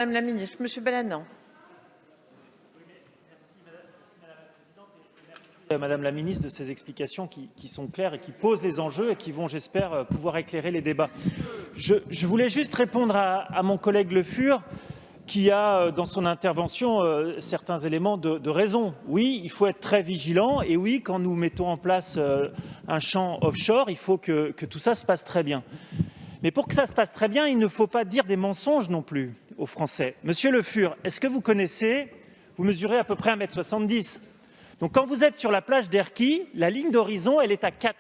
Madame la ministre, Monsieur Balanant. Madame la ministre, de ces explications qui sont claires et qui posent les enjeux et qui vont, j'espère, pouvoir éclairer les débats. Je voulais juste répondre à mon collègue Le Fur, qui a, dans son intervention, certains éléments de raison. Oui, il faut être très vigilant, et oui, quand nous mettons en place un champ offshore, il faut que tout ça se passe très bien. Mais pour que ça se passe très bien, il ne faut pas dire des mensonges non plus aux Français. Monsieur Le Fur, est-ce que vous mesurez à peu près 1,70 m. Donc quand vous êtes sur la plage d'Erquy, la ligne d'horizon, elle est à 4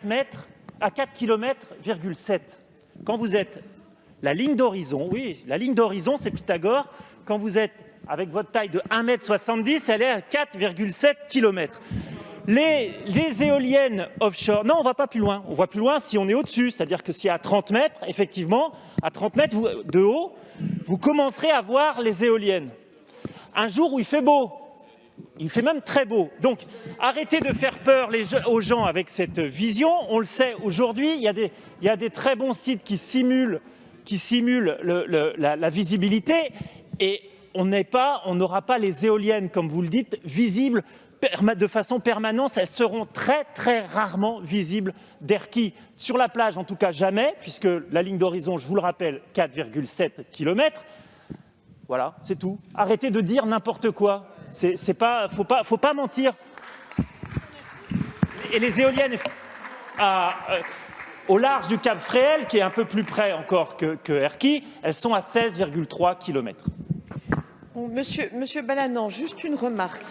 km,7 m. Quand vous êtes, la ligne d'horizon, oui, la ligne d'horizon, c'est Pythagore. Quand vous êtes avec votre taille de 1,70 m, elle est à 4,7 km. Les éoliennes offshore, non, on ne va pas plus loin. On va plus loin si on est au-dessus, c'est-à-dire que si à 30 mètres, effectivement, à 30 mètres de haut, vous commencerez à voir les éoliennes. Un jour où il fait beau, il fait même très beau. Donc, arrêtez de faire peur aux gens avec cette vision. On le sait aujourd'hui, il y a des très bons sites qui simulent la visibilité, et on n'aura pas les éoliennes, comme vous le dites, visibles de façon permanente. Elles seront très très rarement visibles d'Erquy. Sur la plage, en tout cas jamais, puisque la ligne d'horizon, je vous le rappelle, 4,7 km. Voilà, c'est tout. Arrêtez de dire n'importe quoi. Faut pas mentir. Et les éoliennes au large du Cap Fréhel, qui est un peu plus près encore que Erquy, elles sont à 16,3 km. Bon, Monsieur Balanant, juste une remarque.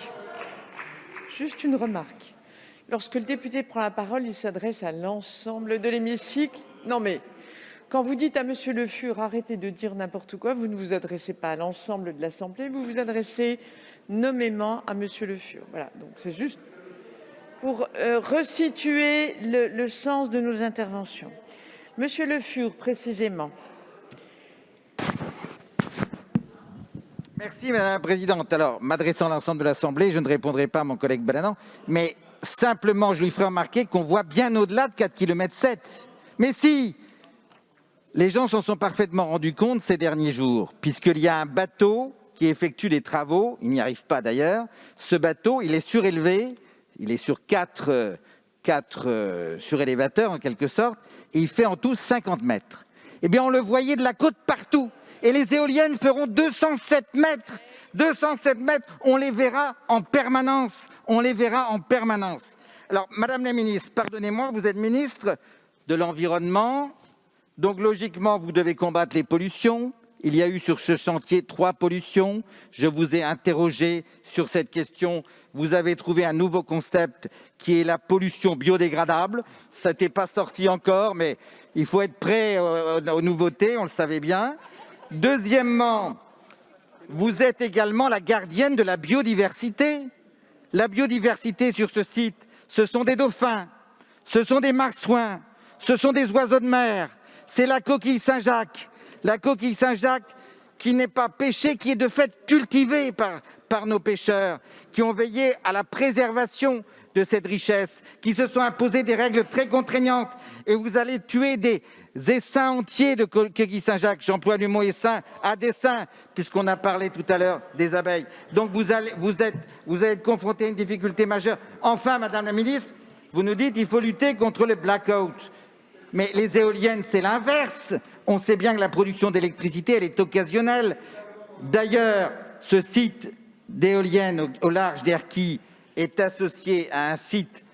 Lorsque le député prend la parole, il s'adresse à l'ensemble de l'hémicycle. Non mais, quand vous dites à Monsieur Le Fur, arrêtez de dire n'importe quoi, vous ne vous adressez pas à l'ensemble de l'Assemblée, vous vous adressez nommément à Monsieur Le Fur. Voilà, donc c'est juste pour resituer le sens de nos interventions. Monsieur Le Fur, précisément. Merci Madame la Présidente. Alors, m'adressant à l'ensemble de l'Assemblée, je ne répondrai pas à mon collègue Balanant, mais simplement je lui ferai remarquer qu'on voit bien au-delà de 4,7 km. Mais si, les gens s'en sont parfaitement rendus compte ces derniers jours, puisqu'il y a un bateau qui effectue des travaux, il n'y arrive pas d'ailleurs. Ce bateau, il est surélevé, il est sur 4 surélévateurs en quelque sorte, et il fait en tout 50 mètres. Eh bien, on le voyait de la côte partout. Et les éoliennes feront 207 mètres. 207 mètres, on les verra en permanence. Alors, Madame la ministre, pardonnez-moi, vous êtes ministre de l'Environnement, donc logiquement, vous devez combattre les pollutions. Il y a eu sur ce chantier 3 pollutions. Je vous ai interrogé sur cette question. Vous avez trouvé un nouveau concept qui est la pollution biodégradable. Ça n'était pas sorti encore, mais il faut être prêt aux nouveautés, on le savait bien. Deuxièmement, vous êtes également la gardienne de la biodiversité. La biodiversité sur ce site, ce sont des dauphins, ce sont des marsouins, ce sont des oiseaux de mer, c'est la coquille Saint-Jacques. La coquille Saint-Jacques qui n'est pas pêchée, qui est de fait cultivée par nos pêcheurs, qui ont veillé à la préservation de cette richesse, qui se sont imposées des règles très contraignantes. Et vous allez tuer des essaims entiers de coquille Saint-Jacques. J'emploie le mot essaim à dessein, puisqu'on a parlé tout à l'heure des abeilles. Donc vous allez être confronté à une difficulté majeure. Enfin, Madame la ministre, vous nous dites qu'il faut lutter contre le blackout. Mais les éoliennes, c'est l'inverse. On sait bien que la production d'électricité, elle est occasionnelle. D'ailleurs, ce site d'éoliennes au large d'Erquy est associé à un site,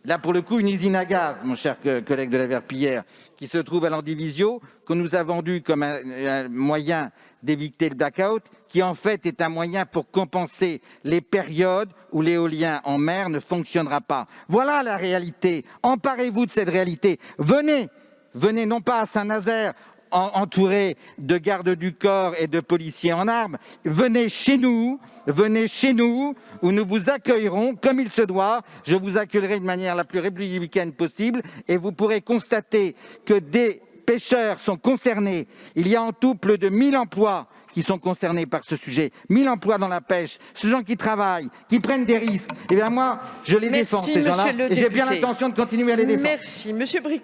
là pour le coup, une usine à gaz, mon cher collègue de la Verpillière, qui se trouve à Landivisiau, que nous avons vendu comme un moyen d'éviter le blackout, qui en fait est un moyen pour compenser les périodes où l'éolien en mer ne fonctionnera pas. Voilà la réalité. Emparez-vous de cette réalité. Venez non pas à Saint-Nazaire, entouré de gardes du corps et de policiers en armes. Venez chez nous, où nous vous accueillerons comme il se doit. Je vous accueillerai de manière la plus républicaine possible et vous pourrez constater que des pêcheurs sont concernés. Il y a en tout plus de 1000 emplois qui sont concernés par ce sujet. 1000 emplois dans la pêche. Ces gens qui travaillent, qui prennent des risques. Eh bien moi, je les défends, ces gens-là. Et j'ai bien l'intention de continuer à les défendre. Merci. Monsieur Bric.